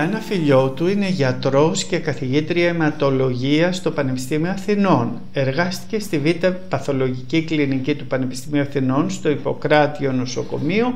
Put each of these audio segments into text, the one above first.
Άννα Φιλιώτου είναι γιατρός και καθηγήτρια αιματολογίας στο Πανεπιστήμιο Αθηνών. Εργάστηκε στη Β' Παθολογική Κλινική του Πανεπιστημίου Αθηνών στο Ιπποκράτιο Νοσοκομείο,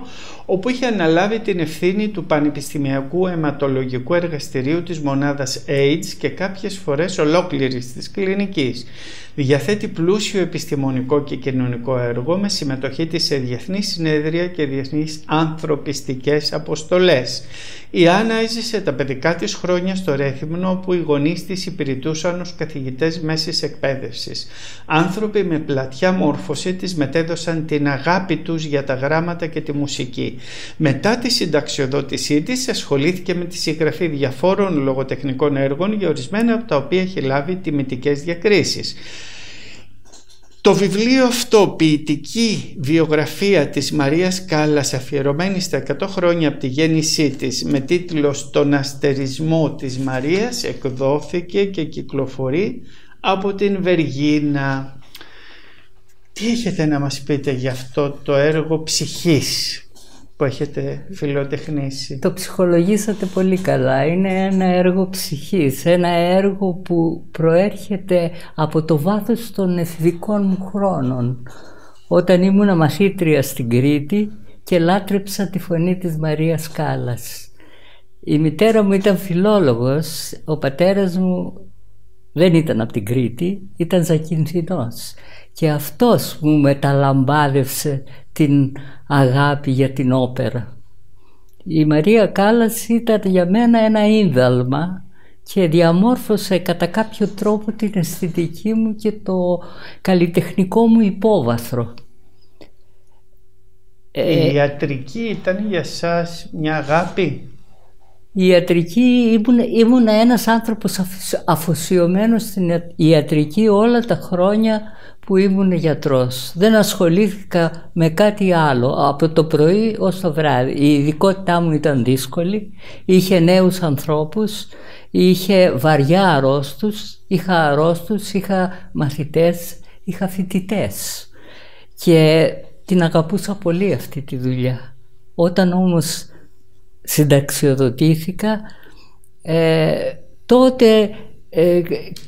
όπου είχε αναλάβει την ευθύνη του Πανεπιστημιακού Αιματολογικού Εργαστηρίου της μονάδας AIDS και κάποιες φορές ολόκληρης της κλινικής. Διαθέτει πλούσιο επιστημονικό και κοινωνικό έργο με συμμετοχή της σε διεθνείς συνέδρια και διεθνείς ανθρωπιστικές αποστολές. Η Άννα έζησε τα παιδικά της χρόνια στο Ρέθυμνο, όπου οι γονείς της υπηρετούσαν ως καθηγητές μέσης εκπαίδευσης. Άνθρωποι με πλατιά μόρφωση της μετέδωσαν την αγάπη τους για τα γράμματα και τη μουσική. Μετά τη συνταξιοδότησή της ασχολήθηκε με τη συγγραφή διαφόρων λογοτεχνικών έργων, για ορισμένα από τα οποία έχει λάβει τιμητικές διακρίσεις. Το βιβλίο αυτό, ποιητική βιογραφία της Μαρίας Κάλλας, αφιερωμένη στα 100 χρόνια από τη γέννησή της, με τίτλο «Στον αστερισμό της Μαρίας», εκδόθηκε και κυκλοφορεί από την Βεργίνα. Τι έχετε να μας πείτε για αυτό το έργο ψυχής που έχετε φιλοτεχνήσει? Το ψυχολογήσατε πολύ καλά. Είναι ένα έργο ψυχής, ένα έργο που προέρχεται από το βάθος των εφηβικών μου χρόνων, όταν ήμουνα μαθήτρια στην Κρήτη και λάτρεψα τη φωνή της Μαρίας Κάλλας. Η μητέρα μου ήταν φιλόλογος, ο πατέρας μου δεν ήταν από την Κρήτη, ήταν Ζακυνθινός, και αυτός μου μεταλαμπάδευσε την αγάπη για την όπερα. Η Μαρία Κάλλας ήταν για μένα ένα ίνδαλμα και διαμόρφωσε κατά κάποιο τρόπο την αισθητική μου και το καλλιτεχνικό μου υπόβαθρο. Η ιατρική ήταν για σας μια αγάπη? Η ιατρική, ήμουν ένας άνθρωπος αφοσιωμένος στην ιατρική όλα τα χρόνια που ήμουν γιατρός. Δεν ασχολήθηκα με κάτι άλλο από το πρωί ως το βράδυ. Η ειδικότητά μου ήταν δύσκολη, είχε νέους ανθρώπους, είχε βαριά αρρώστους, είχα μαθητές, είχα φοιτητές και την αγαπούσα πολύ αυτή τη δουλειά. Όταν όμως συνταξιοδοτήθηκα, τότε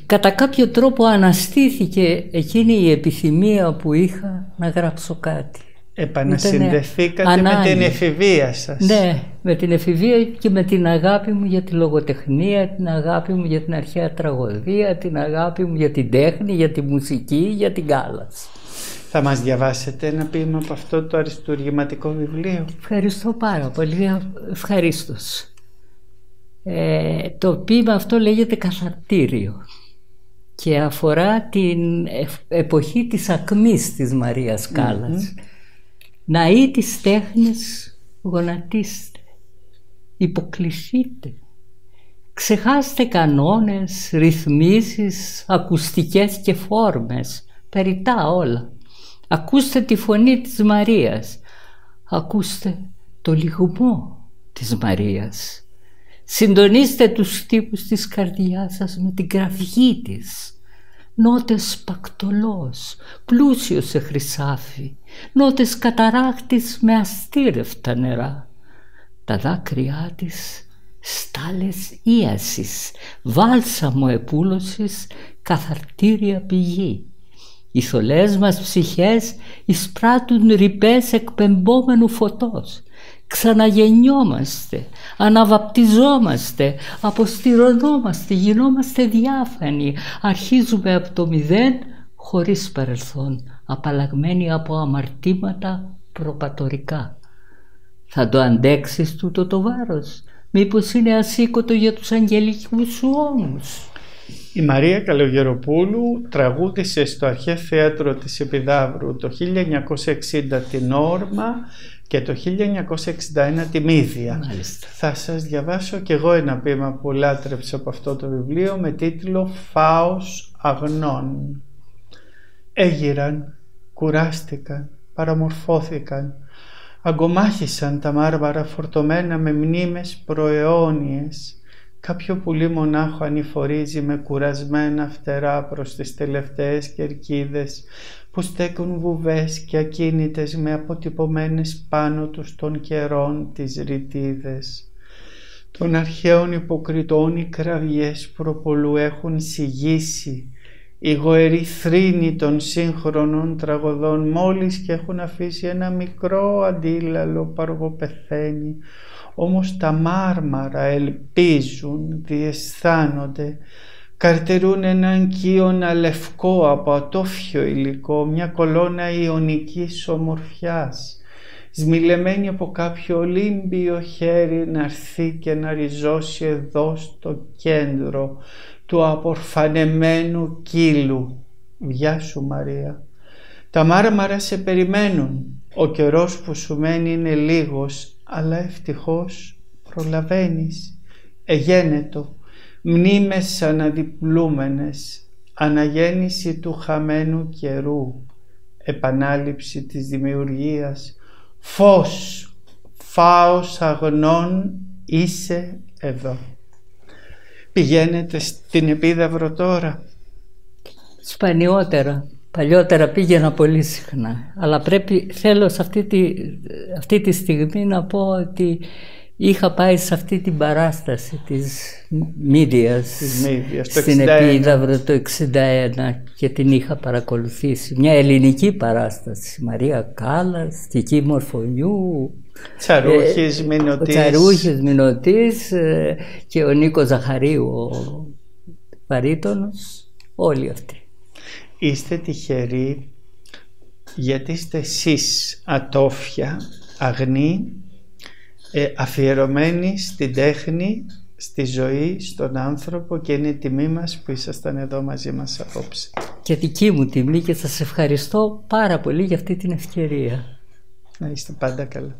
κατά κάποιο τρόπο αναστήθηκε εκείνη η επιθυμία που είχα να γράψω κάτι. Επανασυνδεθήκατε με την εφηβεία σας? Ναι, με την εφηβεία και με την αγάπη μου για τη λογοτεχνία, την αγάπη μου για την αρχαία τραγωδία, την αγάπη μου για την τέχνη, για τη μουσική, για την Κάλλας. Θα μας διαβάσετε ένα ποίημα από αυτό το αριστουργηματικό βιβλίο? Ευχαριστώ πάρα πολύ, ευχαρίστως. Το ποίημα αυτό λέγεται «Καθαρτήριο» και αφορά την εποχή της ακμής της Μαρίας Κάλλας. Ναοί της τέχνης, γονατίστε, υποκληθείτε, ξεχάστε κανόνες, ρυθμίσεις, ακουστικές και φόρμες, περιτά όλα. Ακούστε τη φωνή της Μαρίας, ακούστε το λυγμό της Μαρίας. Συντονίστε τους τύπους της καρδιάς σας με την κραυγή της. Νότες πακτολός, πλούσιο σε χρυσάφι, νότες καταράχτης με αστήρευτα νερά. Τα δάκρυά της στάλες ίασης, βάλσαμο επούλωσης, καθαρτήρια πηγή. Οι θολές μας ψυχές εισπράττουν ρηπές εκπεμπόμενου φωτός. Ξαναγεννιόμαστε, αναβαπτιζόμαστε, αποστηρωνόμαστε, γινόμαστε διάφανοι. Αρχίζουμε από το μηδέν χωρίς παρελθόν, απαλλαγμένοι από αμαρτήματα προπατορικά. Θα το αντέξεις τούτο το βάρος? Μήπως είναι ασήκωτο για τους αγγελικούς σου ώμους? Η Μαρία Καλογεροπούλου τραγούδισε στο Αρχαίο Θέατρο της Επιδαύρου το 1960 την Όρμα και το 1961 τη Μύδια. Μάλιστα. Θα σας διαβάσω κι εγώ ένα ποίημα που λάτρεψα από αυτό το βιβλίο με τίτλο «Φάος αγνών». Έγειραν, κουράστηκαν, παραμορφώθηκαν, αγκομάχησαν τα μάρμαρα φορτωμένα με μνήμες προαιώνιες. Κάποιο πουλί μονάχο ανηφορίζει με κουρασμένα φτερά προς τις τελευταίες κερκίδες που στέκουν βουβές και ακίνητες με αποτυπωμένες πάνω τους των καιρών τις ρητίδες. Των αρχαίων υποκριτών οι κραυγές προπολού έχουν σιγήσει. Οι γοεροί θρήνοι των σύγχρονων τραγωδών μόλις και έχουν αφήσει ένα μικρό αντίλαλο παρογοπεθαίνει. Όμως τα μάρμαρα ελπίζουν, διαισθάνονται, καρτερούν έναν κύωνα λευκό από ατόφιο υλικό, μια κολόνα ιωνικής ομορφιάς, σμιλεμένη από κάποιο ολύμπιο χέρι να έρθει και να ριζώσει εδώ στο κέντρο του απορφανεμένου κύλου. Γεια σου Μαρία. Τα μάρμαρα σε περιμένουν. Ο καιρός που σου μένει είναι λίγος, αλλά ευτυχώς προλαβαίνεις. Εγένετο, μνήμες αναδιπλούμενες, αναγέννηση του χαμένου καιρού, επανάληψη της δημιουργίας, φως, φάος αγνών, είσαι εδώ. Πηγαίνετε στην Επίδαυρο τώρα? Σπανιότερα. Παλιότερα πήγαινα πολύ συχνά. Αλλά θέλω σε αυτή τη στιγμή να πω ότι είχα πάει σε αυτή την παράσταση της Μύδιας στην Επίδαυρο το 1961 και την είχα παρακολουθήσει. Μια ελληνική παράσταση. Μαρία Κάλλας, Κική Μορφωνιού, Τσαρούχης Μινωτής και ο Νίκος Ζαχαρίου, ο βαρύτονος, όλοι αυτοί. Είστε τυχεροί γιατί είστε εσείς ατόφια, αγνοί, αφιερωμένοι στην τέχνη, στη ζωή, στον άνθρωπο, και είναι τιμή μας που ήσασταν εδώ μαζί μας απόψε. Και δική μου τιμή και σας ευχαριστώ πάρα πολύ για αυτή την ευκαιρία. Να είστε πάντα καλά.